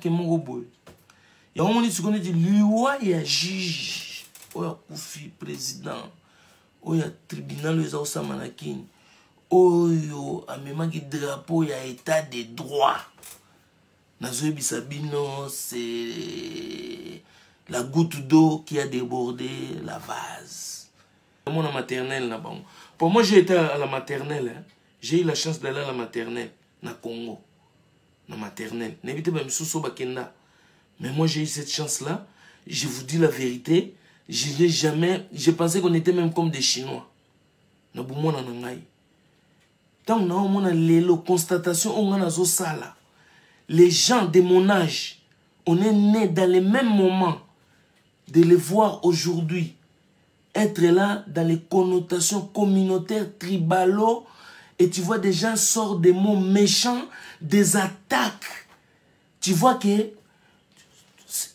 remarque mon boy. Il y a un moment où dit loi ya juge, oya kufi président, oya tribunal les autres manakini, oyo amemaki drapeau ya état de droit. Nazoe Bisabino, c'est la goutte d'eau qui a débordé la vase. Moi, la maternelle, là, bon. Pour moi, j'ai été à la maternelle. Hein. J'ai eu la chance d'aller à la maternelle, na Congo. La maternelle. N'évitez pas, mais moi, j'ai eu cette chance-là. Je vous dis la vérité. Je n'ai jamais. Je pensais qu'on était même comme des Chinois. Na boumou na nangai. Tant on a les constatations, on a zo sala. Les gens de mon âge, on est nés dans les mêmes moments de les voir aujourd'hui être là dans les connotations communautaires, tribalo, et tu vois des gens sortent des mots méchants, des attaques. Tu vois que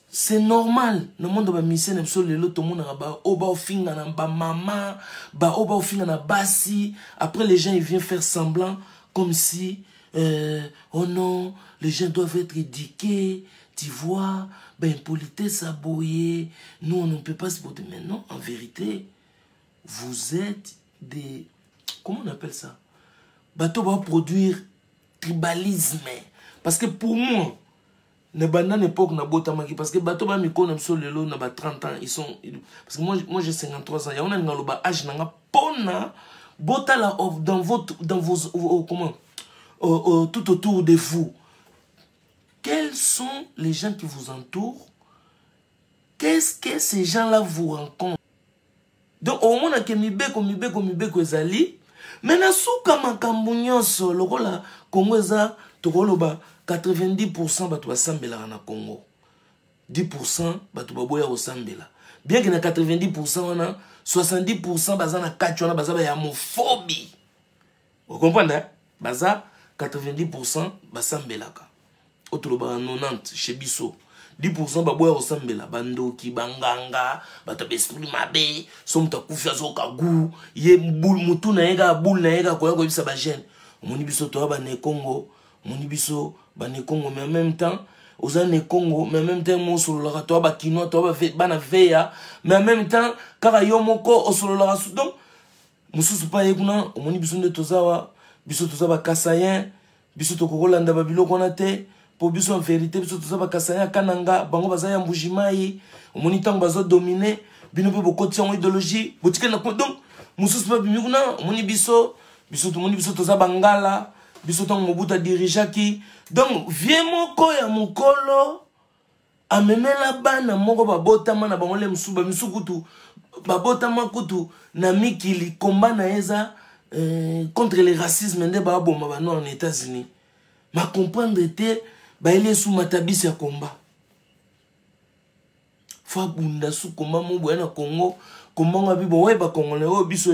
c'est normal. Le monde va misser tout le monde après les gens ils viennent faire semblant comme si oh non, les gens doivent être éduqués, tu vois, ben impolitesse aboyée, nous on ne peut pas se porter. Mais non, en vérité, vous êtes des, comment on appelle ça? Bateau va produire tribalisme. Parce que pour moi, ne banane époque na botamaki parce que bateau va miko na lelo na ba 30 ans, ils sont parce que moi j'ai 53 ans, il y a un ngaloba âge nanga pona botala dans vos comment tout autour de vous. Quels sont les gens qui vous entourent? Qu'est-ce que ces gens-là vous rencontrent? Donc, au moins, que mibeko ezali, mais na souka makambo nyonso, lokola Congo eza tokoloba 90% bato basambela na Congo. 10% bato baboya osambela. Bien que na 90% wana 70% baza na kati wana baza ba ya homophobie. Vous comprenez? Baza 90% basambelaka. Otoloba 90 chez biso. 10% baboya osambela bandoki banganga bato besprit mabe somta kufia zoka gu ye boule mutu na yega boule na yega ko bisa ba jeune. Moni biso to ba ne Congo, moni biso ba ne Congo mais en même temps aux ne Congo mais en même temps mo solo la to ba kino to ba bana veya mais en même temps kaka yo moko osolo la donc mususu pa yekuna moni biso nde tozawa biso tozaba kasayen biso to kokolanda ba biloko na te. Pour biso en vérité biso tout ça ba kasaya kananga bango bazaya mbujimai omoni tango bazo dominer bino pe bokoti en idéologie botike na donc mususu pa bimikuna omoni biso tout moni biso toza bangala biso tango mobuta dirijaki donc vie moko ya mokolo amemela bana moko babotama na bango le musuba misukutu babotama kutu na mikili combat na eza contre le racisme nde ba bomba bano en États-Unis ma comprendre était bah il est sous matabis ya combat. Fa bunda sous combat mon boy na Congo, comment on a vu bon ouais ba congolais oh biso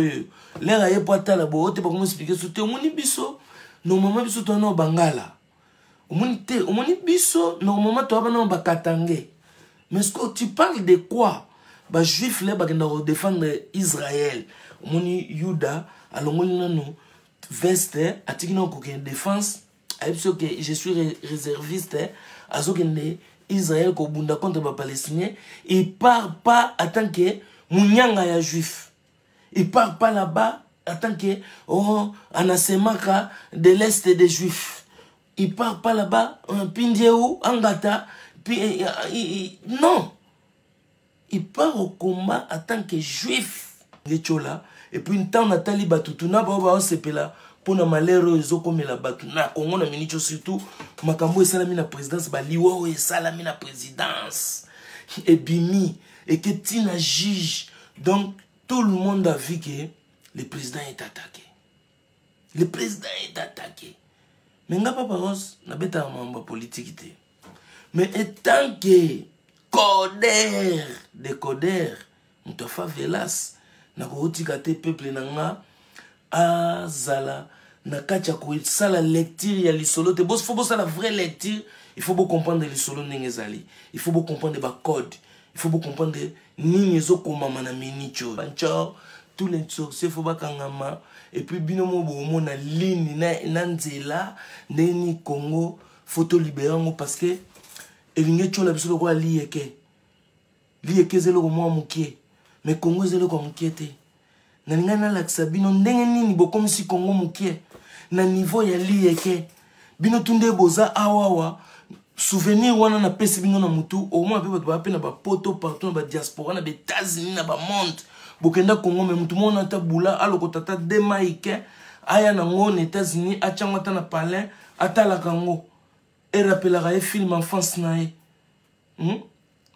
l'air aye pata la bo te ba comment expliquer so te omoni biso normalement biso to na bangala. Omoni biso normalement to ba na ba katangé. Mais ce que tu parles de quoi? Ba juif là ba kenda défendre Israël. Omoni Yuda alongoli nanu veste atikina ko défense. Je suis réserviste à ce que Israël contre les Palestiniens. Il part pas en tant que Mounyanga ya juif. Il part pas là-bas en tant que Anasemaka de l'Est des Juifs. Il part pas là-bas en Pindiéou, Angata. Non. Il part au combat en tant que juif. Et puis une temps Nathalie Batutuna Baba Sepela. Pour na malheur ils ont comme la batu na Congo na minicho surtout makambo esalami na présidence ba liwo esalami na présidence et bimi et que tina juge donc tout le monde a vu que le président est attaqué. Le président est attaqué. Mais nga papa Rose na beta mamba politique té. Mais étant que coder muto favelas na ko tikate peuple nanga azala na kacha ko sala lecture ya lisolo te faut bossa la vraie lecture il faut comprendre lisolo ndengezali il faut comprendre ba code il faut comprendre nini ezokoma na minicho bancho tous les sorciers faut bakangama et puis binomo bo na ligne na nzela neni Congo photo libérango parce que elinge chola biso ko lieke zelo ko mwa mukie mais Congo zelo ko mukie te na ninga na laksa bino ndenge nini bokomisi Congo mukie na niveau ya lieke bino tunde boza awawa souvenir wana na pesi bino na mutu au moins pe ba na ba poto partout na ba diaspora na ba États-Unis na ba monde bokenda Congo mais mutu mona ta bula aloko tata de maike aya na ngo na États-Unis achangwa ta na palais atala kango et rappelera film enfance na ye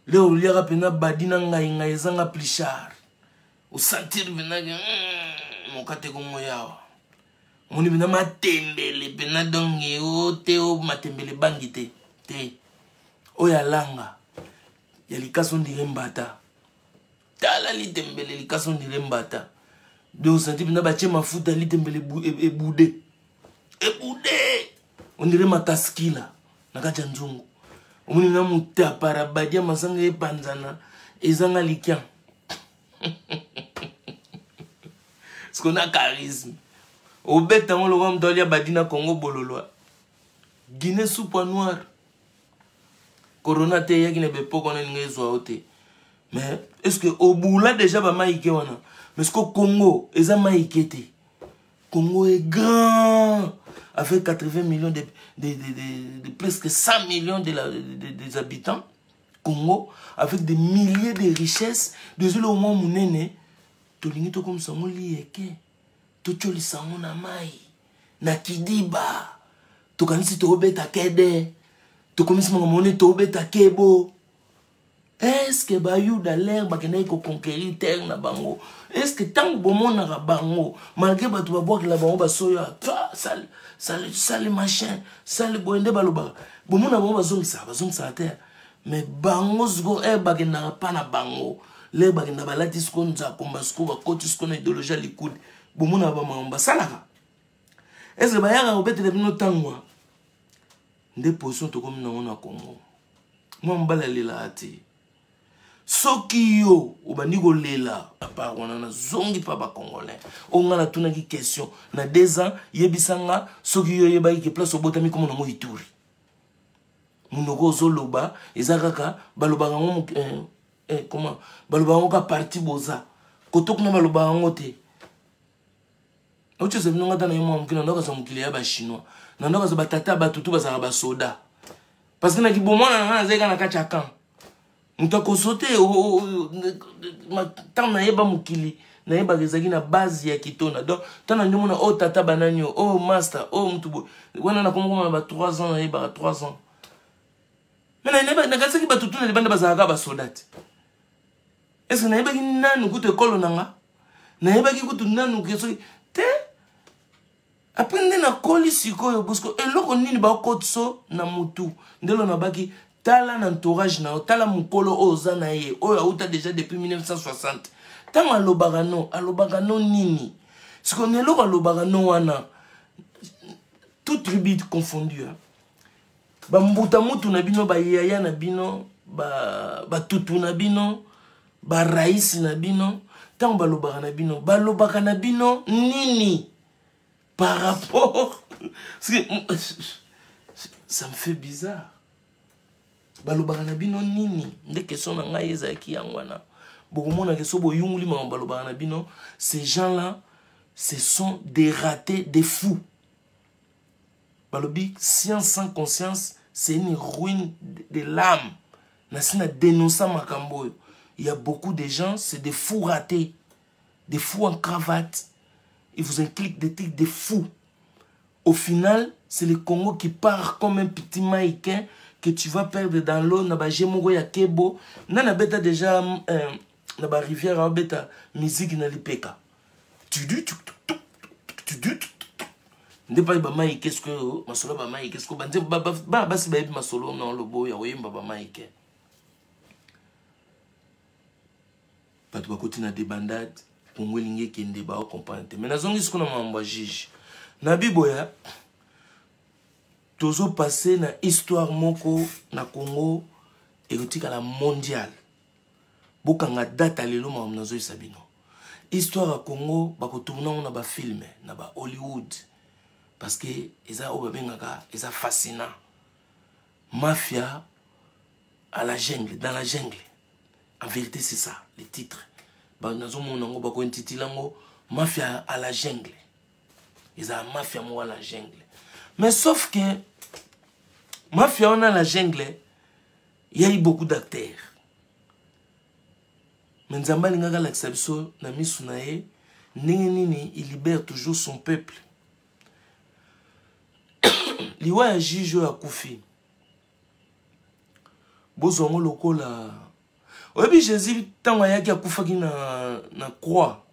leo liaka pena badina ngai ezanga plichard o sentir benage mokate kongo yawa moni bina matembele pena donge o teo matembele bangi te oya langa ya likaso ndire mbata tala litembele likaso ndire mbata do senti bina bache mafuta litembele ebude on dirait mataskila nakati ya nzungu omoni na muta para badia masanga epanzana ezanga likian parce qu'on a charisme au bête on le rome dolia badina Congo bololoa Guinée sous poids noir corona te ya Guinée bepo qu'on ngezwa ote mais est-ce que au boula déjà ba maïke wana mais est-ce que Congo eza maïke te Congo est grand avec 80 millions de presque 100 millions des habitants, Congo, avec des milliers de richesses, désolé au moins mon nene, to lingito comme ça mon lieke, to choli sango na mai, na kidiba, to kanisi to obeta kede, to komisi monene to obeta kebo. Est-ce que bayou d'aller bakena ko conquérir terre na bango? Est-ce que tant bon na bango malgré batu ba boire la bango ba soya sale machin sale boende baloba bon na bango bazongisa terre mais bango zgo bakena pa na bango le bakena balati sko nza komba sko ba koti sko na idéologie likud bon na ba mamba salaka. Est-ce que bayaka obetele bino tangwa nde position to comme na Congo moi mbala lela ati soki yo obandi kolela papa wana na zongi pa ba congolais onga na tuna ki question na 2 ans yebisanga soki yo yebaki ke place obotami comme na Ituri munoko zoloba ezakaka baloba ngo comment baloba ngo ka parti boza kotok na baloba ngo te ocho zeminonga ta na yemo mukina ndoka sa mukili ya ba chinois na ndoka za batata batutu bazaka ba soda parce que na kibomona na zeka na kachakan mutako sote tant na yeba mukili na yeba gezaki na base ya kitona donc tant na ndimo na o tata bananyo o master o mutubo wana na komoma ba 3 ans na yeba 3 ans mais na yeba na kasaki batutu na libanda bazaka ba soldats est-ce que na yeba ki nanu kuto ekolo nanga na yeba ki kuto nanu keso te après nde na koli sikoyo parce que eloko nini ba kotso na mutu ndelo na baki tala na entourage na tala mukolo oza na ye oyo auta déjà depuis 1960 tanga alobaka no nini siko neloko alobaka no wana tout tribu confondu ba mbuta mutu na bino ba yaya na bino ba tutu na bino ba raisi na bino tanga balobaka na bino nini par rapport ça me fait bizarre balobaka na bino nini nde question na ngai ezaki yangwana bokomona keso boyunguli ma balobaka na bino ces gens-là ce sont des ratés, des fous balobi science sans conscience c'est une ruine de l'âme na sina dénoncer makambo. Il y a beaucoup de gens c'est des fous ratés, des fous en cravate, ils vous impliquent des trucs de fous. Au final c'est le Congo qui part comme un petit maïquin que tu vas perdre dans l'eau. Naba jemogo ya kebo nana beta déjà naba rivière a beta musique na lipeka tu dis nde pa ba mai qu'est-ce que masolo ba mai qu'est-ce que bande ba si ba masolo na lobo ya oyemba ba mai ke patu ba kotina de bandade Congo linge kende ba comprendre mais na zongi sikona mamba juge na biboya tozo passé na histoire moko na Congo erotika la mondiale bokanga data lelo ma mnazo isabino histoire à Congo bako tourner na ba film na ba Hollywood parce que eza obabengaka eza fascinant mafia à la jungle, dans la jungle. En vérité, c'est ça, le titre. Mafia à la jungle. Ils ont mafia à la jungle. Mais sauf que, mafia à la jungle, il y a eu beaucoup d'acteurs. Mais Nzamba Lingaga l'Axabiso, Nami Sunae, il libère toujours son peuple. Liwa ya Jijo ya Koufi. Bozongo lokola. Oyebi Jésus tango ayaki akufaki na croix.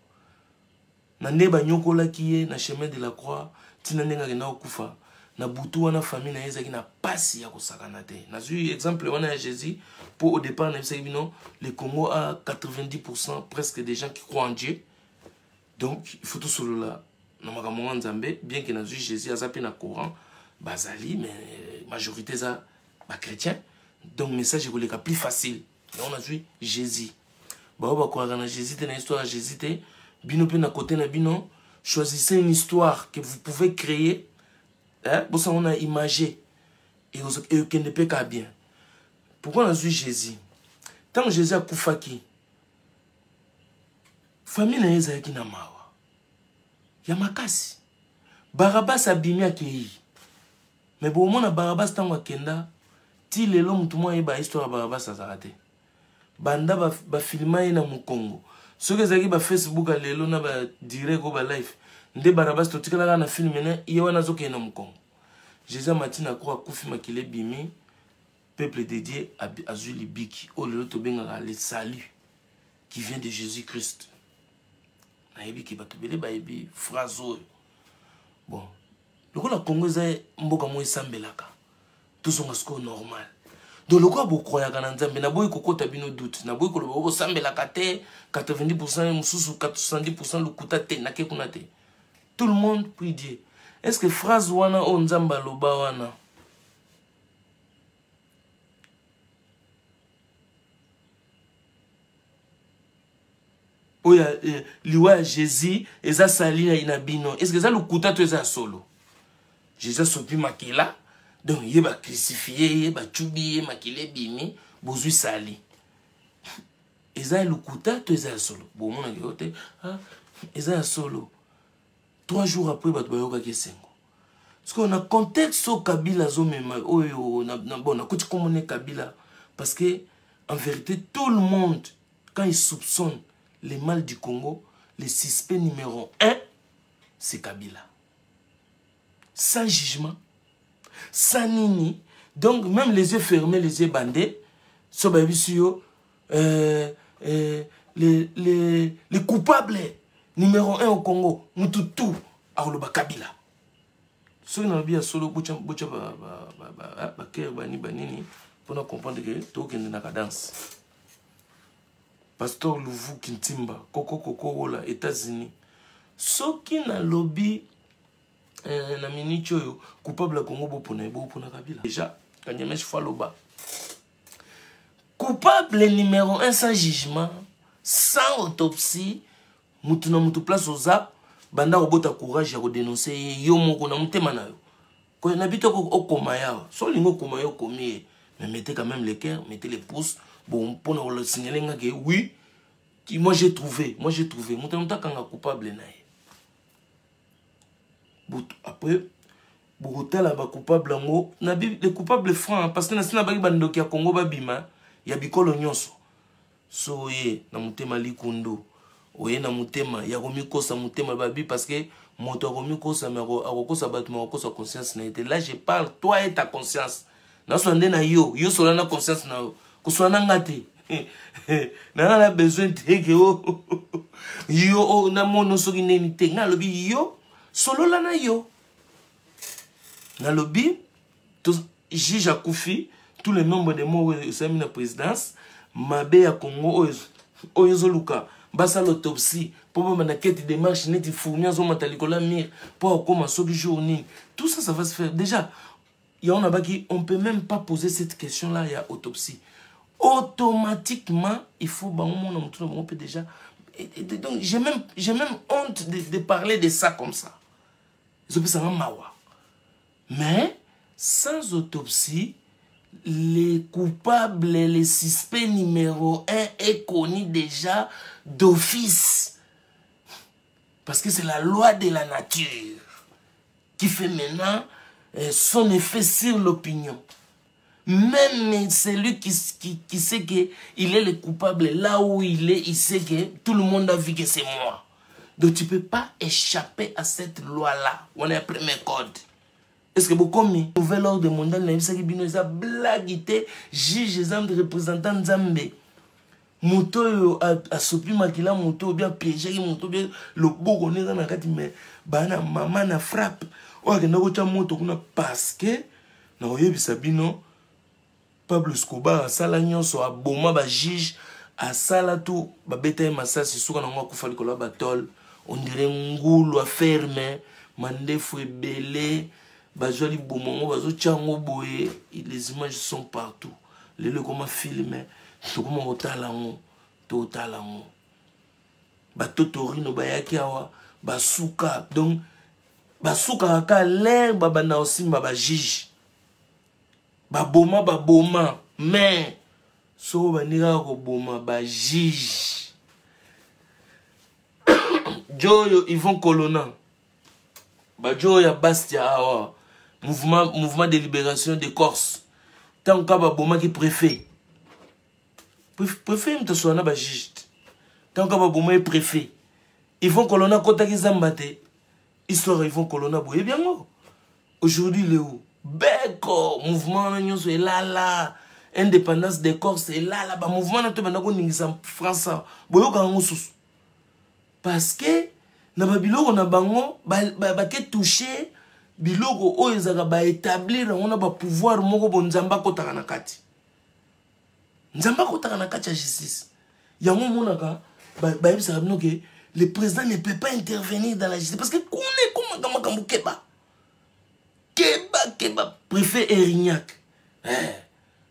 Na neba nyokola kiye na chemin de la croix, tina nenga kena okufa. Na butu wana famille na ezaki na pasi ya kosakana te. Na zui exemple wana ya Jésus pour au départ na bisaki bino le Congo a 90% presque des gens qui croient en Dieu. Donc il faut tout solo là. Na makamwa nzambe bien que na zui Jésus azapi na Coran bazali mais majorité ça ba chrétien. Donc message est plus facile. Et on a vu Jésus. Bah on va na Jésus dans l'histoire Jésus te bino pe na côté na bino choisissez une histoire que vous pouvez créer. Hein? Pour ça on a imagé et qui ne peut qu'à bien. Pourquoi on a vu Jésus? Tant que Jésus a koufaki famille na ezaki na mawa. Ya makasi. Barabas abimi akei. Mais bon mon Barabas tango akenda ti lelo mutu mwa yeba histoire Barabas azarate. Banda ba filma na mu Congo. Ce que zaki ba Facebook a lelo na ba direct ko ba live. Nde Barabas to tikala na film na yewa na zoke na mu Congo. Jésus matina ko akufi makile bimi peuple dédié à Zuli Biki o lelo to benga le salut qui vient de Jésus-Christ. Na yebi ki bato bele ba yebi phrase oyo. Bon, le Congo est mboka mo esambelaka. Tout son asko normal. Donc le quoi beaucoup croyaka na nzambe na boy kokota bino doute. Na boy ko lo sambelaka te 90% mususu 70% lukuta te na ke kuna te. Tout le monde prie Dieu. Est-ce que phrase wana o nzamba loba wana? Oya liwa Jésus eza sali na inabino. Est-ce que ça lukuta to eza solo? Jésus sopi makila. Donc, il va crucifié, il va tuer, makile bimi, bozui sali. Et ça, le kouta, tu es solo. Bon, mon amour, ah, solo. 3 jours après, il va te bayoka kesengo. Parce qu'on a contexte au Kabila, bon, on a côté comme Kabila. Parce que, en vérité, tout le monde, quand il soupçonne les mal du Congo, le suspect numéro 1, c'est Kabila. Sans jugement. Sans nini. Donc, même les yeux fermés, les yeux bandés, les coupables numéro 1 au Congo, nous tout à Oloba Kabila. Ce qui n'a pas solo pour comprendre que tout est dans la cadence. Pasteur Louvu Kintimba, Koko la États-Unis. Ce qui n'a lobby na minute yo coupable à Congo bopona Kabila. Déjà, quand il y a Faloba. Coupable numéro 1 sans jugement, sans autopsie, mutuna mutu place aux zap, banda obota courage à dénoncer yo moko na mutema na yo. Ko na bito ko koma ya. So lingo koma yo komi, mais mettez quand même les cœurs, mettez les pouces, bon pour le signaler que oui, moi j'ai trouvé, mutuna kanga coupable na ye. Après, Bogota là, coupable les coupables francs, parce que na sina baki bandoki ya Congo babima, ya bikolo nyonso. So ye na mutema likundo, oye na mutema ya komikosa mutema babi parce que moto komikosa mais akokosa batuma akokosa conscience na été. Là je parle toi et ta conscience. Na so ndena yo sola na conscience na yo. Kuswana ngate. Na na besoin de yo na mono so kineni te na lobi yo solo la na yo. Na lobby, juge à Koufi, tous les membres de morts au la présidence, Mabé à Congo, Oyozoluka, Bassa l'autopsie, pour me quête des marches, net fourmis, en matalikola mir, pour commencer du journée. Tout ça, ça va se faire. Déjà, il y a on ne peut même pas poser cette question-là, il y a autopsie. Automatiquement, il faut, on peut déjà. Donc, j'ai même honte de parler de ça comme ça. Mais, sans autopsie, les coupables, les suspects numéro 1 est connu déjà d'office. Parce que c'est la loi de la nature qui fait maintenant son effet sur l'opinion. Même celui qui sait qu'il est le coupable, là où il est, il sait que tout le monde a vu que c'est moi. Donc tu ne peux pas échapper à cette loi-là. On est le premier code. Est-ce que vous avez nouvel ordre mondial, vous avez une blague, juge, exemple, représentant Nzambe. Moto a sopi makila moto bien piégé moto bien le beau on est dans la carte mais bana maman na frappe o ke ndako cha moto kuna parce que na oyebisa bino Pablo Escobar asala nyonso aboma ba juge asala tout ba beta masasi suka na ngwa kufa likolo ba tol on dirait ngulu a ferme mandefu ebele ba joli bomongo bazo chango boye les images sont partout les comment filmer comment otalango to talango batotorino bayaki awa basuka donc basuka ka l'air babana aussi ba juge baboma mais so banira ko boma ba juge Joyo Yvon Colonna ba Joya Bastia awa mouvement de libération de Corse tant ka baboma qui préfet préfet mtosona ba juge tant que baboma est préfet Yvon Colonna kota ki zambate histoire Yvon Colonna boye bien aujourd'hui le où beko mouvement nyonso est là indépendance des Corses est là ba mouvement na to bana ko ningisa France boyo ka ngosusu parce que na ba biloko na bango ba ke toucher biloko oyo ezaka ba établir on a ba pouvoir moko bonzamba kota na kati Nzamba kotaka na kati ya justice. Yango monaka ba yebisa bino que le président ne peut pas intervenir dans la justice parce que kone comme makambo keba. Keba préfet Erignac.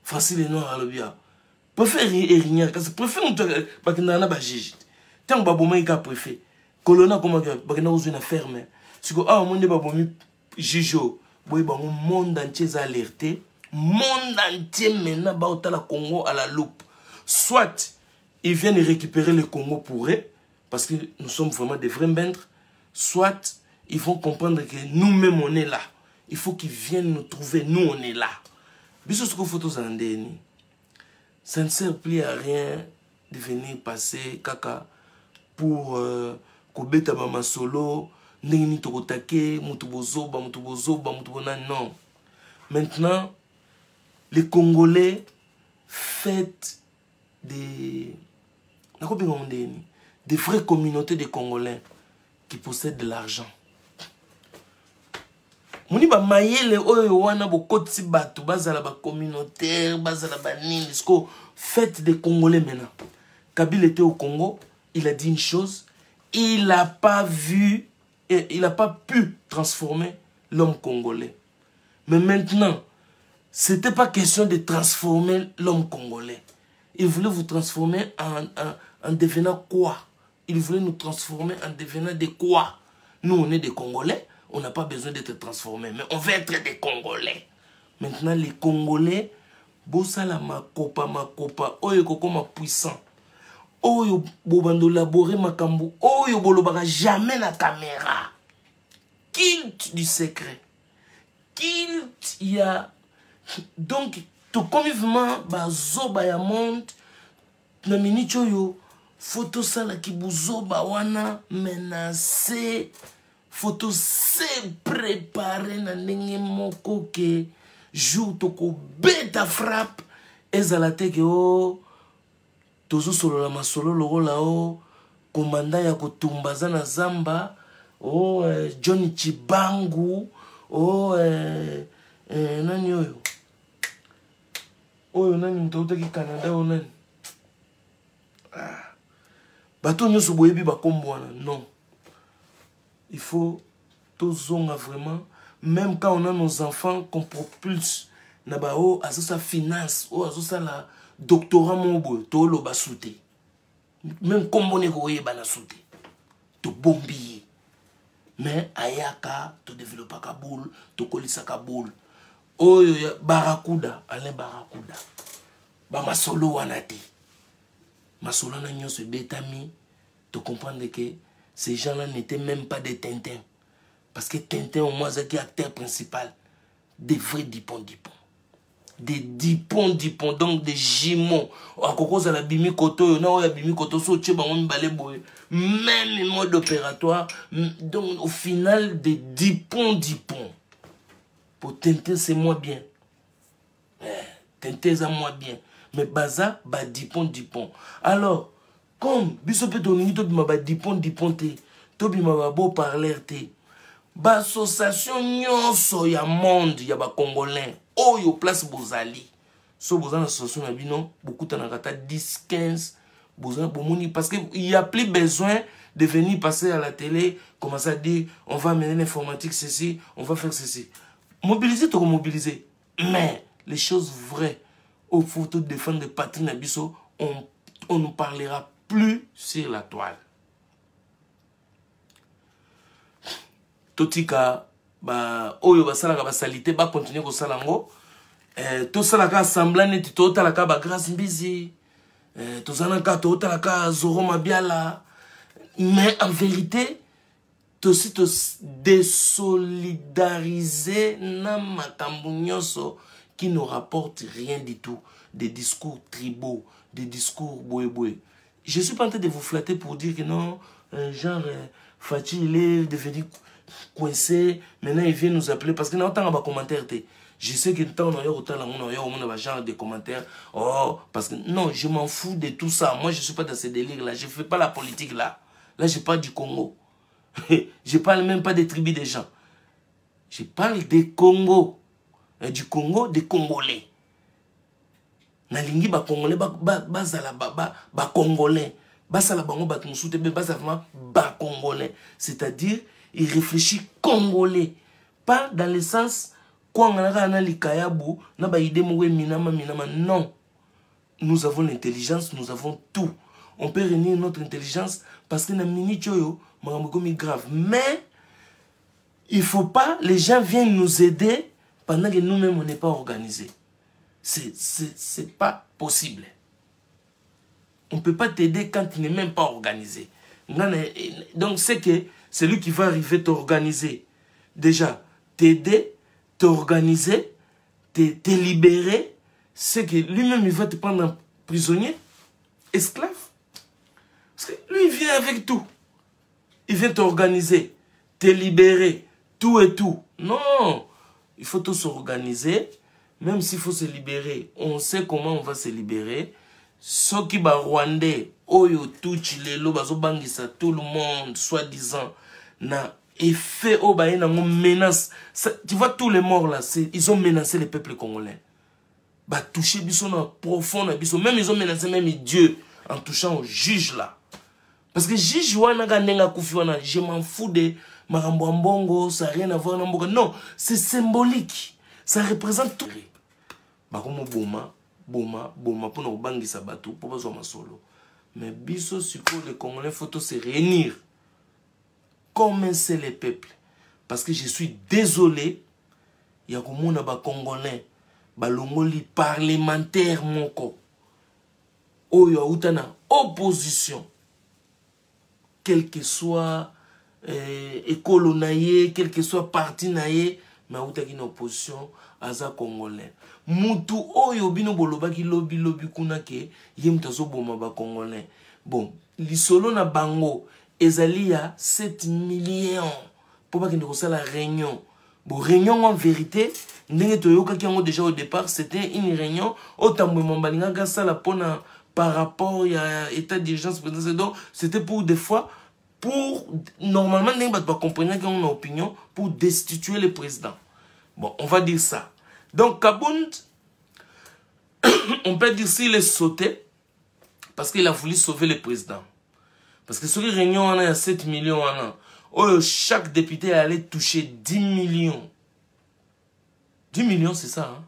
Facile non alobia. Préfet Erignac parce que préfet on ba kinana ba juge. Tant ba boma ika préfet. Colonna comment ba kinana ozuna ferme. Siko monde ba bomi juge boy ba monde entier alerté. Monde entier maintenant va au Congo à la loupe. Soit ils viennent récupérer le Congo pour eux, parce que nous sommes vraiment des vrais maîtres, soit ils vont comprendre que nous-mêmes on est là. Il faut qu'ils viennent nous trouver, nous on est là. Ça ne sert plus à rien de venir passer caca pour Kobeta Mama Solo, Nini Tokotake, Mutubozoba, non. Maintenant, les Congolais fêtent des vraies communautés de Congolais qui possèdent de l'argent. Moni ba mayele oyo wana bokoti bato bazala ba communautaire bazala ba nini sko fête des Congolais maintenant. Kabila était au Congo, il a dit une chose, il n'a pas vu et il n'a pas pu transformer l'homme congolais. Mais maintenant c'était pas question de transformer l'homme congolais. Il voulait vous transformer en devenant quoi? Il voulait nous transformer en devenant de quoi? Nous, on est des Congolais, on n'a pas besoin d'être transformés, mais on veut être des Congolais. Maintenant, les Congolais, bosala makopa, oyo kokoma puissant, oyo bobando laborer makambo, oyo bolobaka jamais la caméra. Culte du secret. Culte, il y a... Donc, tout comme vivement, bazoba ya monde, na minute yo, photo sala ki buzoba wana menacé, photo se préparé na ndenge moko ke jour toko beta frappe, ezalate ke o, tozo solo la masolo loro la o, komanda ya kotumbaza na zamba, o Johnny Chibangu, o nani oyo? Oyo nani mtauta ki Canada o nani? Bato nyoso boyebi bakombo wana, non. Il faut tozonga vraiment, même quand on a nos enfants qu'on propulse na ba o azosa finance, o azosa la doctorat mobo, to lo basute. Même kombo ne ko yeba na sute. To bombi. Mais ayaka to développer ka boule, to kolisa ka boule. Oyo Barracuda, Alain Barracuda. Ba masolo wanati. Masolo na nyon se betami. De comprendre que ces gens-là n'étaient même pas des Tintins. Parce que Tintin, au moins, c'est acteur principal. Des vrais Dipon. Des Dipon, donc des Jimons. À cause de la bimi koto, on a bimi koto, même mode opératoire. Donc, au final, des Dipon. Pour Tintin, c'est moins bien. Tintin, c'est moins bien. Mais Baza, bah Dipon. Alors, comme, biso pe toni to bima ba Dipon te, to bima ba beau parler te. Ba association nyonso ya monde ya ba congolais. Oyo place bozali. So bozana association na bino, beaucoup tanakata 10, 15, bozana bomoni parce que il y a plus besoin de venir passer à la télé, commencer à dire on va amener l'informatique ceci, on va faire ceci. Mobiliser, tu mobiliser. Mais les choses vraies, au photo de défendre de patrie nabiso, on ne parlera plus sur la toile. Totika, oyo basalaka basalite, ba continuer ko salango. To salaka assemblant neti to talaka ba grâce mbizi. To zanaka to talaka Zoro Mabiala. Mais en vérité, aussi te désolidariser na makambo nyonso qui ne rapporte rien du tout. Des discours tribaux, des discours boé. Je suis pas en train de vous flatter pour dire que non, genre, Fatih, il est devenu coincé, maintenant il vient nous appeler parce que nous avons des commentaires. Je sais que tant on a genre de commentaires. Oh, parce que non, je m'en fous de tout ça. Moi, je ne suis pas dans ce délire-là. Je ne fais pas la politique là. Là, je parle du Congo. Je ne parle même pas des tribus des gens. Je parle des Congo. Du Congo, des Congolais. Nalingi ba Congolais, ba Congolais. Basala bango ba tumusoute be basala ba Congolais. C'est-à-dire, il réfléchit Congolais. Pas dans le sens quoi on a na likayabu na ba idée moué minama. Non. Nous avons l'intelligence, nous avons tout. On peut réunir notre intelligence parce que na mini choyo marambokomi grave. Mais il faut pas les gens viennent nous aider pendant que nous-mêmes on n'est pas organisés. C'est pas possible. On ne peut pas t'aider quand tu n'es même pas organisé. Donc c'est que celui qui va arriver t'organiser. Déjà, t'aider, t'organiser, te libérer, c'est que lui-même il va te prendre un prisonnier, esclave. Parce que lui il vient avec tout. Il vient t'organiser, te libérer, tout et tout. Non, il faut tout s'organiser. Même s'il faut se libérer, on sait comment on va se libérer. Ceux qui ba Rwandais, oyo tout chilelo, bazo bangisa tout le monde, soi-disant, na effet au baye na menace. Tu vois tous les morts là, ils ont menacé les peuples congolais. Ba touché biso na profond na biso, même ils ont menacé même Dieu en touchant au juge là. Parce que juge wana gandenga kufi wana, je m'en fous de marambo mbongo, ça n'a rien à voir na mboka. Non, c'est symbolique. Ça représente tout. Bakomo boma, pour nous bangisa bateau, pour pas ma solo. Mais biso suppose les Congolais faut se réunir comme un seul peuple. Parce que je suis désolé, il y a comme on Congolais, balongoli parlementaire moko, oyo outana opposition, quel que soit école naye, quel que soit parti naye, mais outaki une opposition aza Congolais. Mutu oyo bino bolobaki lobi kuna ke yemtazo boma ba Congolais. Bon, lisolo na bango ezali ya 7 millions pour pas qu'il y ait la réunion. Bon, réunion en vérité, déjà au départ, c'était une réunion par rapport à l'état d'urgence. C'était pour des fois, pour normalement, on va comprendre qu'on a une opinion pour destituer le président. Bon, on va dire ça. Donc, Kabound, on peut dire s'il est sauté, parce qu'il a voulu sauver le président. Parce que sur les réunions, on a 7 millions. Chaque député allait toucher 10 millions. 10 millions, c'est ça, hein?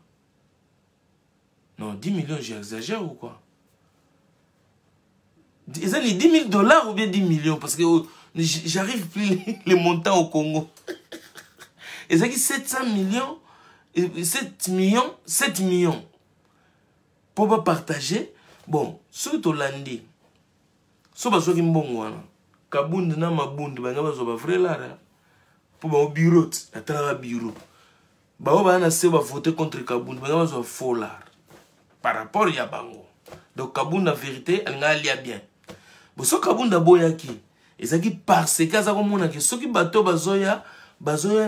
Non, 10 millions, j'exagère ou quoi? Ils ont dit 10 000 $ ou bien 10 millions? Parce que j'arrive plus les montants au Congo. Ils ont dit 700 millions 7 millions. Pour pas partager, bon, surtout lundi. So ba so ki mbongo wana. Kabunde na mabunde ba ngaba zo ba frère pour ba bureau, na tra bureau. Ba ba na se ba voter contre Kabunde ba ngaba zo folar. Par rapport ya bango. Donc Kabunde en vérité, elle nga lia bien. Bo so Kabunde boyaki, ezaki parce que ça komona ke soki bato bazoya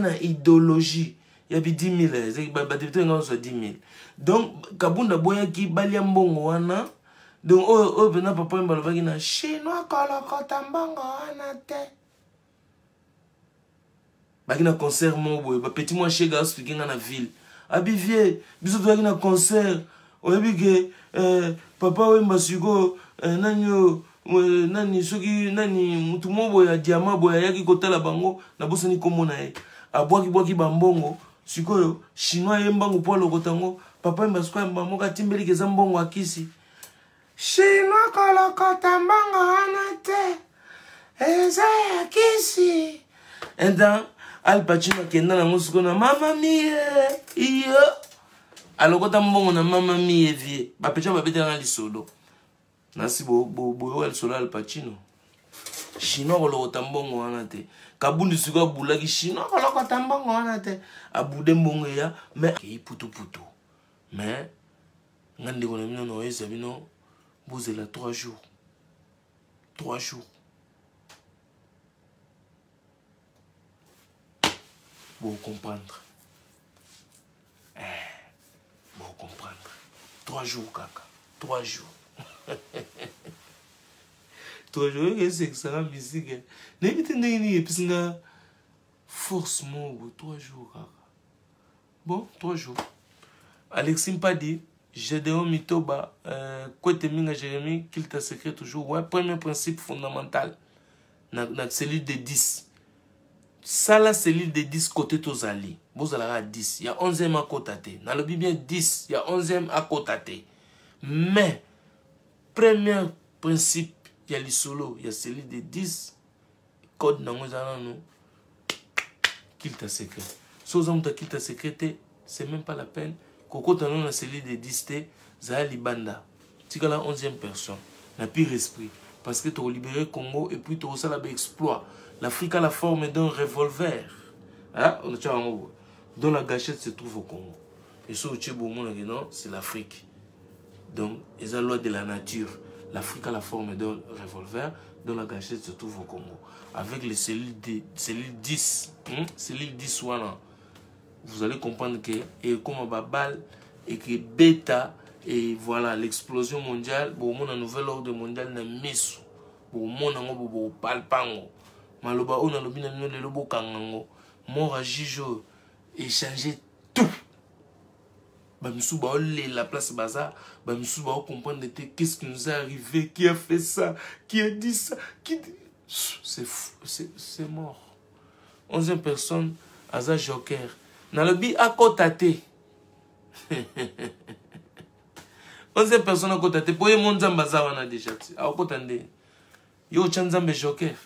na idéologie. Ya bi 10 000, ezaki ba député nga zo 10 000. Donc Kabunde boyaki balia mbongo wana. Donc, oh, ben, papa, il m'a dit, chinois, kolokota mbongo wana te. Bagina concert, mon boy, petit moi, chez gars, speaking en la ville. Abivier, bisous, tu as un concert. Oyebi que, papa, oui, masugo, nani, soki, nani, mutumo boya, diamant boya, yaki kota la bango, na bosa ni komona e. Abwaki bambongo, siko, chinois, yembango, po lokotango, papa, mbasuko, mbamoka, timbeli, keza mbongo akisi. Chinois kolokota mbongo wana te. Eza ya kisi. Enda Al Pacino kenda na musiko na mama mie. Iyo. Alokota mbongo na mama mie vie. Ba pecha ba bete na lisolo. Nasi bo el solo Al Pacino. Chinois kolokota mbongo wana te. Kabunde siko abulaki chinois kolokota mbongo wana te. Abude mbongo ya mais ki putu. Mais ngande ko na mino no eza bino. Vous êtes là 3 jours. 3 jours. Pour comprendre. Pour comprendre. 3 jours, kaka. 3 jours. 3 jours, c'est que ça va musique. N'est pas force mon 3 jours, kaka. Bon, 3 jours. Alexis Mpadi. Gédéon Mitoba, Kwete Minga Jérémie, qu'il t'a secret toujours. Ouais, premier principe fondamental. La cellule de 10. Ça, la cellule de 10 côté Tozali. Vous allez à 10. Il y a 11e à côté. Dans le bien 10, il y a 11e à côté. Mais, premier principe, il y a les solos. Il y a cellule de 10. Code dans nous. Qu'il t'a secret. Si vous avez qu'il t'a secrété, c'est même pas la peine. Koko tanon na cellule de 10 za libanda. Tika la 11e personne. Na pire esprit. Parce que tu as libéré le Congo et puis tu as ça exploit. L'Afrique a la forme d'un revolver. Hein? Dont la gâchette se trouve au Congo. Et ce que non, c'est l'Afrique. Donc, ils ont la loi de la nature. L'Afrique a la forme d'un revolver dont la gâchette se trouve au Congo. Avec les cellules 10. Cellules 10 voilà. Vous allez comprendre que et comme balle et que bêta et voilà l'explosion mondiale bon mon nouvel ordre mondial na miso bon mon ngo bo palpango maloba on a lobi na mino le lobo kangango mon rajijo échanger tout ba misu ba la place baza ba misu ba comprendre qu'est-ce qui nous est arrivé, qui a fait ça, qui a dit ça, qui c'est mort. 11e personne aza joker. Dans le bi à côté. 11e personne à côté. Pour y mon zambaza wana déjà. À côté. Yo chanzambe joker.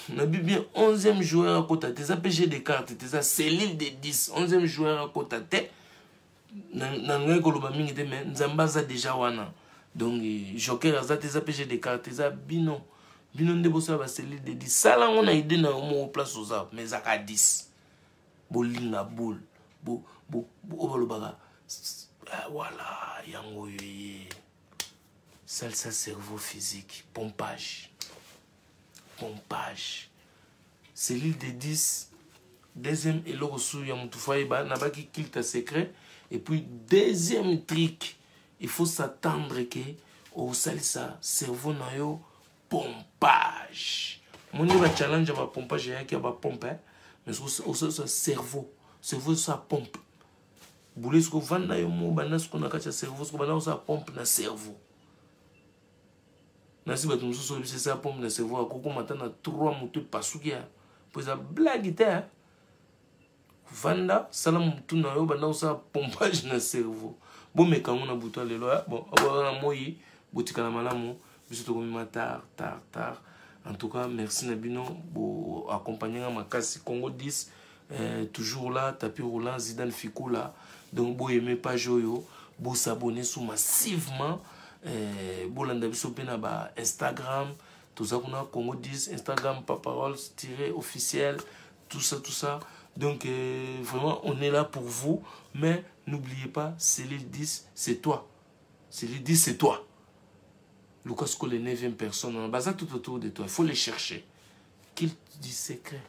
Dans le bi bien 11e joueur à côté. T'es PG des cartes. T'es cellule de 10. 11e joueur à côté. Nan koloba mingi te mais zambaza déjà wana. Donc joker aza t'es PG des cartes. T'es bino. Bino ndebo sa ba cellule de 10. Ça là on a idée na mo place aux arbres. Mais ça a 10. Bolinga boule voilà yango salsa cerveau physique pompage cellule de 10 deuxième et le sous ya mutu foyeba na baki kilt secret et puis deuxième trick il faut s'attendre que au salsa cerveau na yo pompage mon ba challenge ba pompage ya ki ba pompe mais au cerveau ça pompe boulé ce que vanda yo mo bana ce qu'on a kacha cerveau ce que bana ça pompe na cerveau na si bato mususu c'est ça pompe na cerveau akoko matana 3 moto pasukia poza blague te vanda sala mutu na yo bana ça pompage na cerveau bon mais quand on a buto lelo bon na moyi botika na malamu biso to komima tard. En tout cas, merci Nabino pour accompagner ma casse Congo 10 toujours là, tapis roulant, Zidane Fico là. Donc, vous aimez pas Joyo, vous s'abonnez sous massivement. Vous l'avez sur Instagram, tout ça qu'on a, Congo 10, Instagram, paparols-officiel, tout ça. Donc, vraiment, on est là pour vous. Mais n'oubliez pas, Cellule 10, c'est toi. Cellule 10, c'est toi. Lucas Cole est 9e personne. On base tout autour de toi. Il faut les chercher. Qu'il du secret.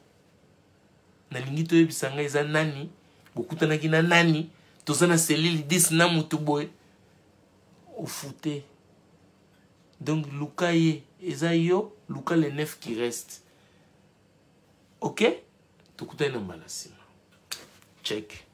Nalingi to yebisanga eza nani. Bokutanaki na nani. Toza na Cellule 10 na mutu boy. Au fouté. Donc, Lucas ye. Eza yo. Lucas les 9 qui restent. Ok? Tokutana na malasima. Check.